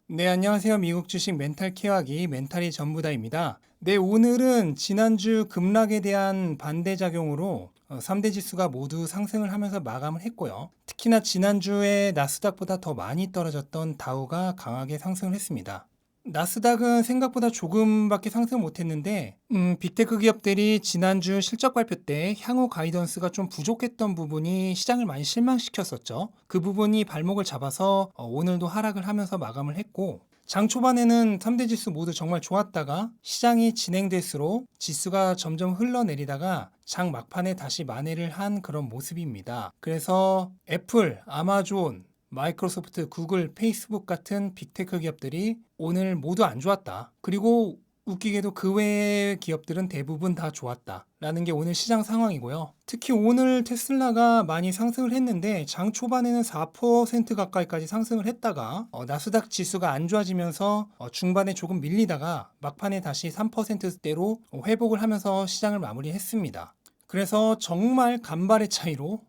네, 안녕하세요. 미국 주식 멘탈 케어하기 멘탈이 전부다입니다. 네, 오늘은 지난주 급락에 대한 반대작용으로 3대 지수가 모두 상승을 하면서 마감을 했고요. 특히나 지난주에 나스닥보다 더 많이 떨어졌던 다우가 강하게 상승을 했습니다. 나스닥은 생각보다 조금밖에 상승 못했는데 빅테크 기업들이 지난주 실적 발표 때 향후 가이던스가 좀 부족했던 부분이 시장을 많이 실망시켰었죠. 그 부분이 발목을 잡아서 오늘도 하락을 하면서 마감을 했고, 장 초반에는 3대 지수 모두 정말 좋았다가 시장이 진행될수록 지수가 점점 흘러내리다가 장 막판에 다시 만회를 한 그런 모습입니다. 그래서 애플, 아마존, 마이크로소프트, 구글, 페이스북 같은 빅테크 기업들이 오늘 모두 안 좋았다. 그리고 웃기게도 그 외의 기업들은 대부분 다 좋았다. 라는 게 오늘 시장 상황이고요. 특히 오늘 테슬라가 많이 상승을 했는데 장 초반에는 4% 가까이까지 상승을 했다가 나스닥 지수가 안 좋아지면서 중반에 조금 밀리다가 막판에 다시 3%대로 회복을 하면서 시장을 마무리했습니다. 그래서 정말 간발의 차이로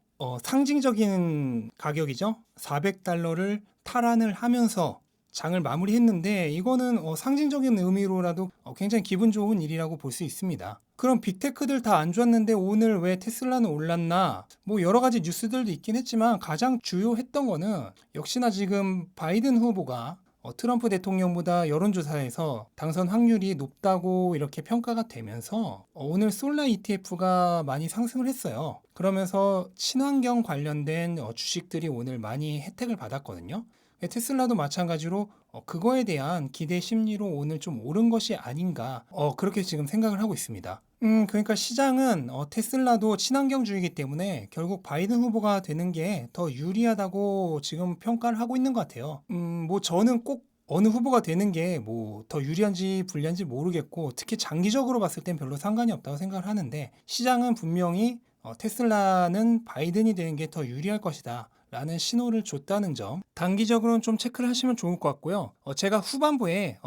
상징적인 가격이죠. 400달러를 탈환을 하면서 장을 마무리했는데 이거는 상징적인 의미로라도 굉장히 기분 좋은 일이라고 볼 수 있습니다. 그럼 빅테크들 다 안 좋았는데 오늘 왜 테슬라는 올랐나? 뭐 여러 가지 뉴스들도 있긴 했지만 가장 주요했던 거는 역시나 지금 바이든 후보가 트럼프 대통령보다 여론조사에서 당선 확률이 높다고 이렇게 평가가 되면서 오늘 솔라 ETF가 많이 상승을 했어요. 그러면서 친환경 관련된 주식들이 오늘 많이 혜택을 받았거든요. 테슬라도 마찬가지로 그거에 대한 기대 심리로 오늘 좀 오른 것이 아닌가 그렇게 지금 생각을 하고 있습니다. 그러니까 시장은 테슬라도 친환경주의이기 때문에 결국 바이든 후보가 되는 게 더 유리하다고 지금 평가를 하고 있는 것 같아요. 뭐 저는 꼭 어느 후보가 되는 게 뭐 더 유리한지 불리한지 모르겠고 특히 장기적으로 봤을 땐 별로 상관이 없다고 생각을 하는데 시장은 분명히 테슬라는 바이든이 되는 게 더 유리할 것이다. 라는 신호를 줬다는 점 단기적으로는 좀 체크를 하시면 좋을 것 같고요. 제가 후반부에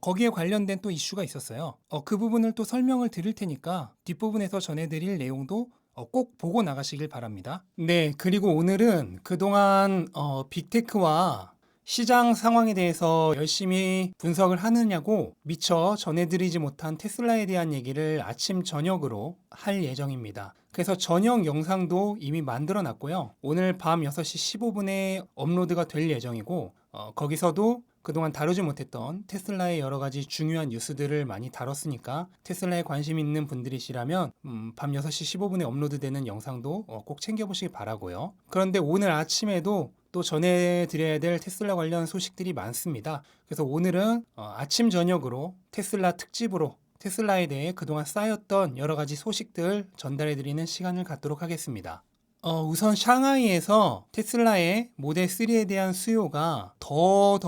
거기에 관련된 또 이슈가 있었어요. 그 부분을 또 설명을 드릴 테니까 뒷부분에서 전해드릴 내용도 꼭 보고 나가시길 바랍니다. 네, 그리고 오늘은 그동안 빅테크와 시장 상황에 대해서 열심히 분석을 하느냐고 미처 전해드리지 못한 테슬라에 대한 얘기를 아침 저녁으로 할 예정입니다. 그래서 저녁 영상도 이미 만들어 놨고요. 오늘 밤 6시 15분에 업로드가 될 예정이고 거기서도 그동안 다루지 못했던 테슬라의 여러 가지 중요한 뉴스들을 많이 다뤘으니까 테슬라에 관심 있는 분들이시라면 밤 6시 15분에 업로드되는 영상도 꼭 챙겨보시기 바라고요. 그런데 오늘 아침에도 또 전해드려야 될 테슬라 관련 소식들이 많습니다. 그래서 오늘은 아침 저녁으로 테슬라 특집으로 테슬라에 대해 그동안 쌓였던 여러 가지 소식들 전달해드리는 시간을 갖도록 하겠습니다. 우선 샹하이에서 테슬라의 모델 3에 대한 수요가 더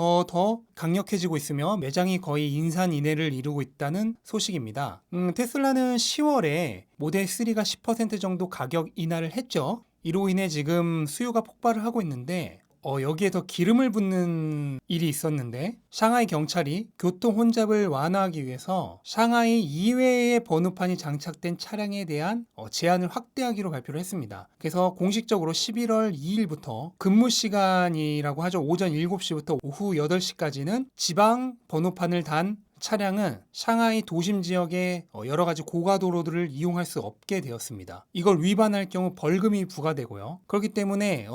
강력해지고 있으며 매장이 거의 인산인해를 이루고 있다는 소식입니다. 테슬라는 10월에 모델 3가 10% 정도 가격 인하를 했죠. 이로 인해 지금 수요가 폭발을 하고 있는데 여기에 더 기름을 붓는 일이 있었는데 샹하이 경찰이 교통 혼잡을 완화하기 위해서 샹하이 이외의 번호판이 장착된 차량에 대한 제한을 확대하기로 발표를 했습니다. 그래서 공식적으로 11월 2일부터 근무 시간이라고 하죠. 오전 7시부터 오후 8시까지는 지방 번호판을 단 차량은 샹하이 도심 지역의 여러 가지 고가도로들을 이용할 수 없게 되었습니다. 이걸 위반할 경우 벌금이 부과되고요. 그렇기 때문에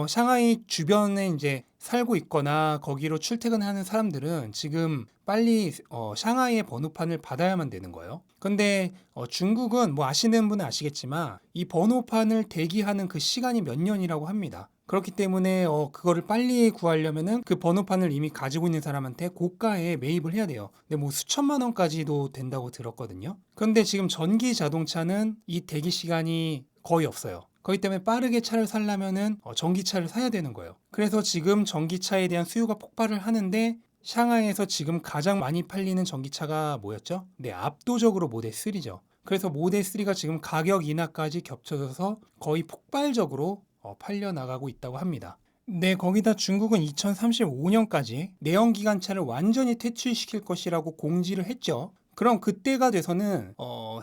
샹하이 주변에 이제 살고 있거나 거기로 출퇴근하는 사람들은 지금 빨리 샹하이의 번호판을 받아야만 되는 거예요. 근데 중국은 뭐 아시는 분은 아시겠지만 이 번호판을 대기하는 그 시간이 몇 년이라고 합니다. 그렇기 때문에 그거를 빨리 구하려면은 그 번호판을 이미 가지고 있는 사람한테 고가에 매입을 해야 돼요. 근데 뭐 수천만 원까지도 된다고 들었거든요. 그런데 지금 전기 자동차는 이 대기 시간이 거의 없어요. 그렇기 때문에 빠르게 차를 사려면은 전기차를 사야 되는 거예요. 그래서 지금 전기차에 대한 수요가 폭발을 하는데 샹하이에서 지금 가장 많이 팔리는 전기차가 뭐였죠? 네, 압도적으로 모델 3죠. 그래서 모델 3가 지금 가격 인하까지 겹쳐져서 거의 폭발적으로 팔려 나가고 있다고 합니다. 네, 거기다 중국은 2035년까지 내연기관차를 완전히 퇴출시킬 것이라고 공지를 했죠. 그럼 그때가 돼서는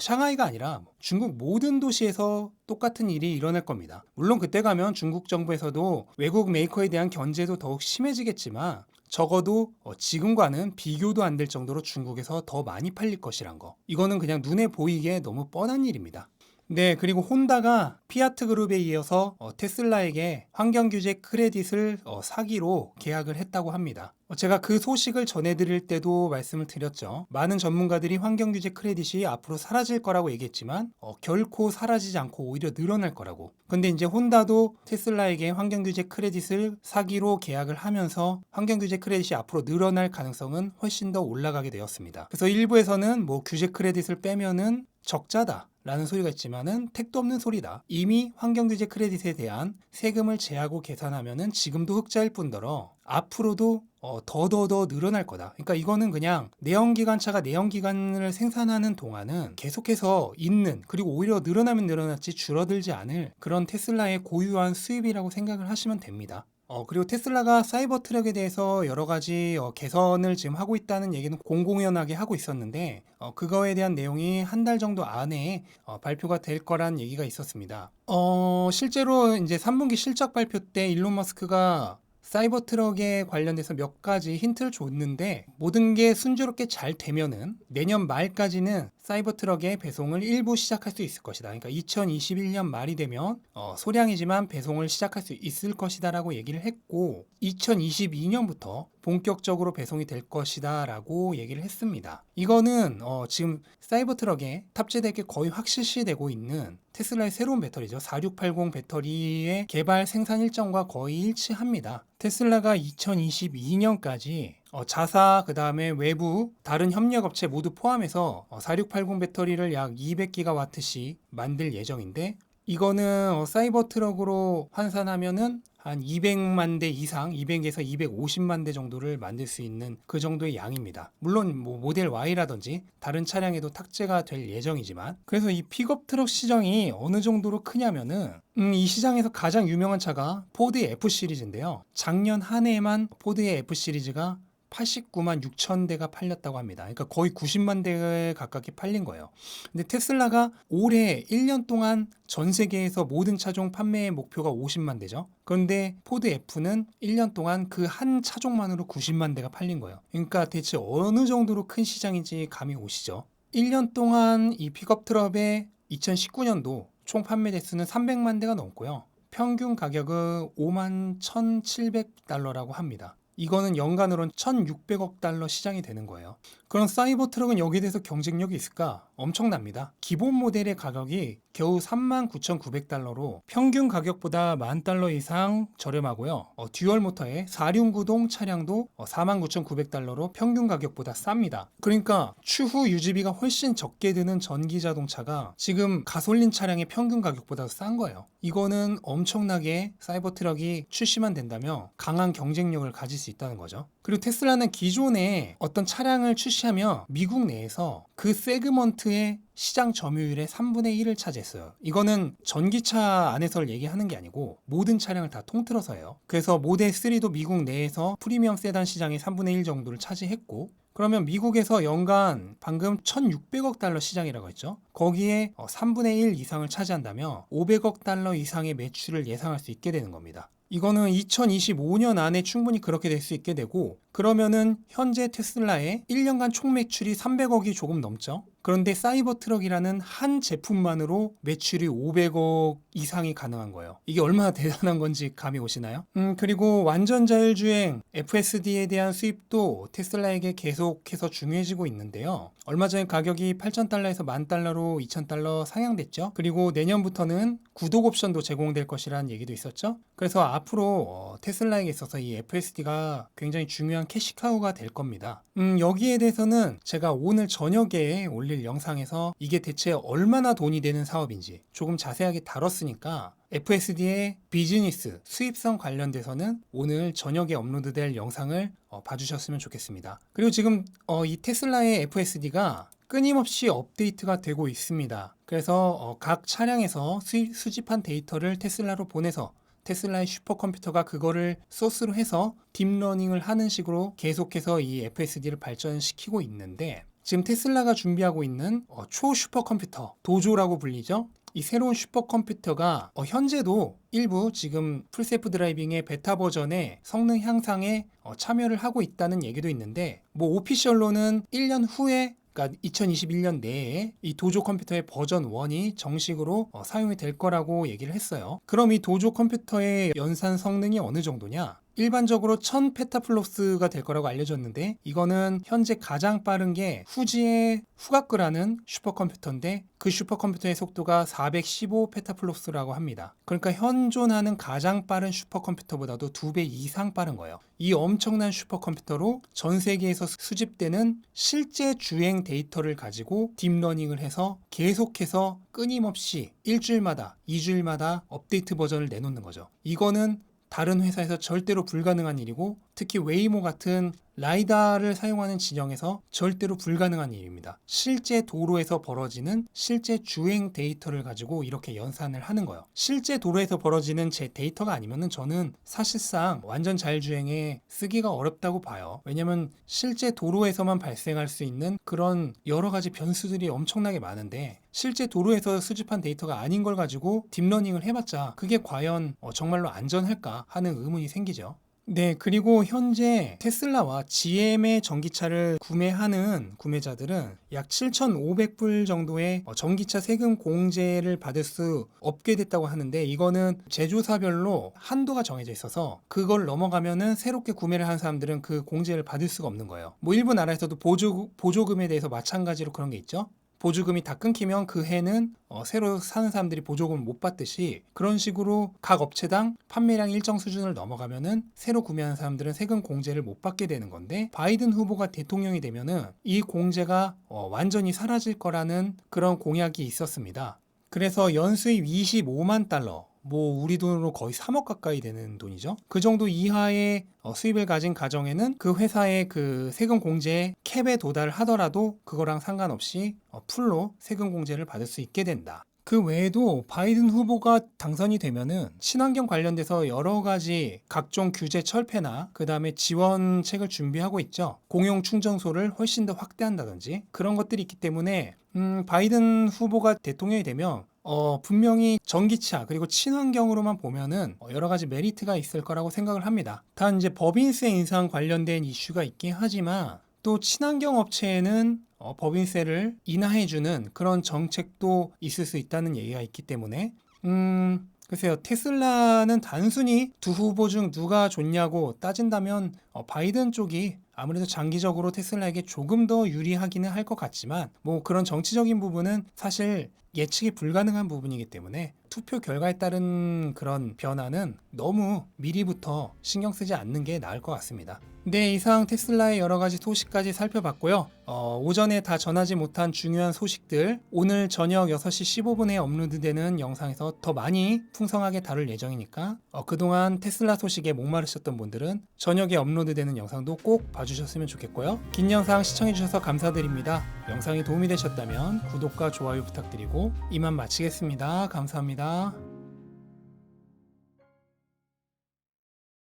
샹하이가 아니라 중국 모든 도시에서 똑같은 일이 일어날 겁니다. 물론 그때 가면 중국 정부에서도 외국 메이커에 대한 견제도 더욱 심해지겠지만 적어도 지금과는 비교도 안 될 정도로 중국에서 더 많이 팔릴 것이란 거. 이거는 그냥 눈에 보이기에 너무 뻔한 일입니다. 네, 그리고 혼다가 피아트 그룹에 이어서 테슬라에게 환경규제 크레딧을 사기로 계약을 했다고 합니다. 제가 그 소식을 전해드릴 때도 말씀을 드렸죠. 많은 전문가들이 환경규제 크레딧이 앞으로 사라질 거라고 얘기했지만 결코 사라지지 않고 오히려 늘어날 거라고. 근데 이제 혼다도 테슬라에게 환경규제 크레딧을 사기로 계약을 하면서 환경규제 크레딧이 앞으로 늘어날 가능성은 훨씬 더 올라가게 되었습니다. 그래서 일부에서는 뭐 규제 크레딧을 빼면은 적자다 라는 소리가 있지만은 택도 없는 소리다. 이미 환경규제 크레딧에 대한 세금을 제하고 계산하면은 지금도 흑자일 뿐더러 앞으로도 더 늘어날 거다. 그러니까 이거는 그냥 내연기관차가 내연기관을 생산하는 동안은 계속해서 있는, 그리고 오히려 늘어나면 늘어났지 줄어들지 않을 그런 테슬라의 고유한 수입이라고 생각을 하시면 됩니다. 그리고 테슬라가 사이버 트럭에 대해서 여러 가지 개선을 지금 하고 있다는 얘기는 공공연하게 하고 있었는데 그거에 대한 내용이 한 달 정도 안에 발표가 될 거란 얘기가 있었습니다. 실제로 이제 3분기 실적 발표 때 일론 머스크가 사이버 트럭에 관련돼서 몇 가지 힌트를 줬는데 모든 게 순조롭게 잘 되면은 내년 말까지는 사이버 트럭의 배송을 일부 시작할 수 있을 것이다. 그러니까 2021년 말이 되면 소량이지만 배송을 시작할 수 있을 것이다 라고 얘기를 했고 2022년부터 본격적으로 배송이 될 것이다 라고 얘기를 했습니다. 이거는 지금 사이버 트럭에 탑재될 게 거의 확실시되고 있는 테슬라의 새로운 배터리죠. 4680 배터리의 개발 생산 일정과 거의 일치합니다. 테슬라가 2022년까지 자사, 그 다음에 외부 다른 협력업체 모두 포함해서 4680 배터리를 약 200기가와트씩 만들 예정인데 이거는 사이버 트럭으로 환산하면은 한 200만 대 이상, 200에서 250만 대 정도를 만들 수 있는 그 정도의 양입니다. 물론 뭐 모델 Y라든지 다른 차량에도 탑재가 될 예정이지만 그래서 이 픽업 트럭 시장이 어느 정도로 크냐면은 이 시장에서 가장 유명한 차가 포드의 F 시리즈인데요. 작년 한 해에만 포드의 F 시리즈가 89만 6천 대가 팔렸다고 합니다. 그러니까 거의 90만 대 가깝게 팔린 거예요. 근데 테슬라가 올해 1년 동안 전 세계에서 모든 차종 판매의 목표가 50만 대죠. 그런데 포드 F는 1년 동안 그 한 차종만으로 90만 대가 팔린 거예요. 그러니까 대체 어느 정도로 큰 시장인지 감이 오시죠? 1년 동안 이 픽업 트럭의 2019년도 총 판매 대수는 300만 대가 넘고요. 평균 가격은 5만 1,700달러라고 합니다. 이거는 연간으로는 1,600억 달러 시장이 되는 거예요. 그럼 사이버 트럭은 여기에 대해서 경쟁력이 있을까? 엄청납니다. 기본 모델의 가격이 겨우 39,900달러로 평균 가격보다 10,000달러 이상 저렴하고요. 듀얼 모터의 4륜구동 차량도 49,900달러로 평균 가격보다 쌉니다. 그러니까 추후 유지비가 훨씬 적게 드는 전기 자동차가 지금 가솔린 차량의 평균 가격보다 싼 거예요. 이거는 엄청나게 사이버 트럭이 출시만 된다면 강한 경쟁력을 가질 수 있다는 거죠. 그리고 테슬라는 기존에 어떤 차량을 출시하면 미국 내에서 그 세그먼트의 시장 점유율의 3분의 1을 차지했어요. 이거는 전기차 안에서를 얘기하는 게 아니고 모든 차량을 다 통틀어서예요. 그래서 모델 3도 미국 내에서 프리미엄 세단 시장의 3분의 1 정도를 차지했고 그러면 미국에서 연간 방금 1,600억 달러 시장이라고 했죠. 거기에 3분의 1 이상을 차지한다면 500억 달러 이상의 매출을 예상할 수 있게 되는 겁니다. 이거는 2025년 안에 충분히 그렇게 될 수 있게 되고 그러면은 현재 테슬라의 1년간 총 매출이 300억이 조금 넘죠. 그런데 사이버 트럭이라는 한 제품만으로 매출이 500억 이상이 가능한 거예요. 이게 얼마나 대단한 건지 감이 오시나요? 그리고 완전 자율주행 FSD에 대한 수입도 테슬라에게 계속해서 중요해지고 있는데요. 얼마 전에 가격이 8,000달러에서 10,000달러로 2,000달러 상향됐죠. 그리고 내년부터는 구독 옵션도 제공될 것이라는 얘기도 있었죠. 그래서 앞으로 테슬라에게 있어서 이 FSD가 굉장히 중요한 캐시카우가 될 겁니다. 여기에 대해서는 제가 오늘 저녁에 올릴 영상에서 이게 대체 얼마나 돈이 되는 사업인지 조금 자세하게 다뤘으니까 FSD의 비즈니스, 수입성 관련돼서는 오늘 저녁에 업로드될 영상을 봐주셨으면 좋겠습니다. 그리고 지금 이 테슬라의 FSD가 끊임없이 업데이트가 되고 있습니다. 그래서 각 차량에서 수집한 데이터를 테슬라로 보내서 테슬라의 슈퍼컴퓨터가 그거를 소스로 해서 딥러닝을 하는 식으로 계속해서 이 FSD를 발전시키고 있는데 지금 테슬라가 준비하고 있는 초 슈퍼컴퓨터, 도조라고 불리죠. 이 새로운 슈퍼컴퓨터가 현재도 일부 지금 풀셀프 드라이빙의 베타 버전의 성능 향상에 참여를 하고 있다는 얘기도 있는데, 뭐 오피셜로는 1년 후에, 그러니까 2021년 내에 이 도조 컴퓨터의 버전 1이 정식으로 사용이 될 거라고 얘기를 했어요. 그럼 이 도조 컴퓨터의 연산 성능이 어느 정도냐? 일반적으로 1000페타플롭스가 될 거라고 알려졌는데, 이거는 현재 가장 빠른 게 후지의 후가크라는 슈퍼컴퓨터인데, 그 슈퍼컴퓨터의 속도가 415페타플롭스라고 합니다. 그러니까 현존하는 가장 빠른 슈퍼컴퓨터보다도 2배 이상 빠른 거예요. 이 엄청난 슈퍼컴퓨터로 전 세계에서 수집되는 실제 주행 데이터를 가지고 딥러닝을 해서 계속해서 끊임없이 일주일마다, 2주일마다 업데이트 버전을 내놓는 거죠. 이거는 다른 회사에서 절대로 불가능한 일이고, 특히 웨이모 같은 라이다를 사용하는 진영에서 절대로 불가능한 일입니다. 실제 도로에서 벌어지는 실제 주행 데이터를 가지고 이렇게 연산을 하는 거예요. 실제 도로에서 벌어지는 제 데이터가 아니면은 저는 사실상 완전 자율주행에 쓰기가 어렵다고 봐요. 왜냐면 실제 도로에서만 발생할 수 있는 그런 여러 가지 변수들이 엄청나게 많은데, 실제 도로에서 수집한 데이터가 아닌 걸 가지고 딥러닝을 해봤자 그게 과연 정말로 안전할까 하는 의문이 생기죠. 네, 그리고 현재 테슬라와 GM의 전기차를 구매하는 구매자들은 약 7,500불 정도의 전기차 세금 공제를 받을 수 없게 됐다고 하는데, 이거는 제조사별로 한도가 정해져 있어서 그걸 넘어가면은 새롭게 구매를 하는 사람들은 그 공제를 받을 수가 없는 거예요. 뭐 일부 나라에서도 보조금에 대해서 마찬가지로 그런 게 있죠. 보조금이 다 끊기면 그 해는 새로 사는 사람들이 보조금을 못 받듯이, 그런 식으로 각 업체당 판매량 일정 수준을 넘어가면은 새로 구매하는 사람들은 세금 공제를 못 받게 되는 건데, 바이든 후보가 대통령이 되면은 이 공제가 완전히 사라질 거라는 그런 공약이 있었습니다. 그래서 연수입 25만 달러, 뭐 우리 돈으로 거의 3억 가까이 되는 돈이죠. 그 정도 이하의 수입을 가진 가정에는 그 회사의 그 세금 공제 캡에 도달하더라도 그거랑 상관없이 풀로 세금 공제를 받을 수 있게 된다. 그 외에도 바이든 후보가 당선이 되면은 친환경 관련돼서 여러 가지 각종 규제 철폐나 그 다음에 지원책을 준비하고 있죠. 공용 충전소를 훨씬 더 확대한다든지 그런 것들이 있기 때문에 바이든 후보가 대통령이 되면 분명히 전기차 그리고 친환경으로만 보면은 여러 가지 메리트가 있을 거라고 생각을 합니다. 단 이제 법인세 인상 관련된 이슈가 있긴 하지만, 또 친환경 업체에는 법인세를 인하해주는 그런 정책도 있을 수 있다는 얘기가 있기 때문에 글쎄요, 테슬라는 단순히 두 후보 중 누가 좋냐고 따진다면 바이든 쪽이 아무래도 장기적으로 테슬라에게 조금 더 유리하기는 할 것 같지만, 뭐 그런 정치적인 부분은 사실 예측이 불가능한 부분이기 때문에 투표 결과에 따른 그런 변화는 너무 미리부터 신경 쓰지 않는 게 나을 것 같습니다. 네, 이상 테슬라의 여러 가지 소식까지 살펴봤고요. 오전에 다 전하지 못한 중요한 소식들 오늘 저녁 6시 15분에 업로드되는 영상에서 더 많이 풍성하게 다룰 예정이니까 그동안 테슬라 소식에 목마르셨던 분들은 저녁에 업로드되는 영상도 꼭 봐주셨으면 좋겠고요. 긴 영상 시청해주셔서 감사드립니다. 영상이 도움이 되셨다면 구독과 좋아요 부탁드리고 이만 마치겠습니다. 감사합니다.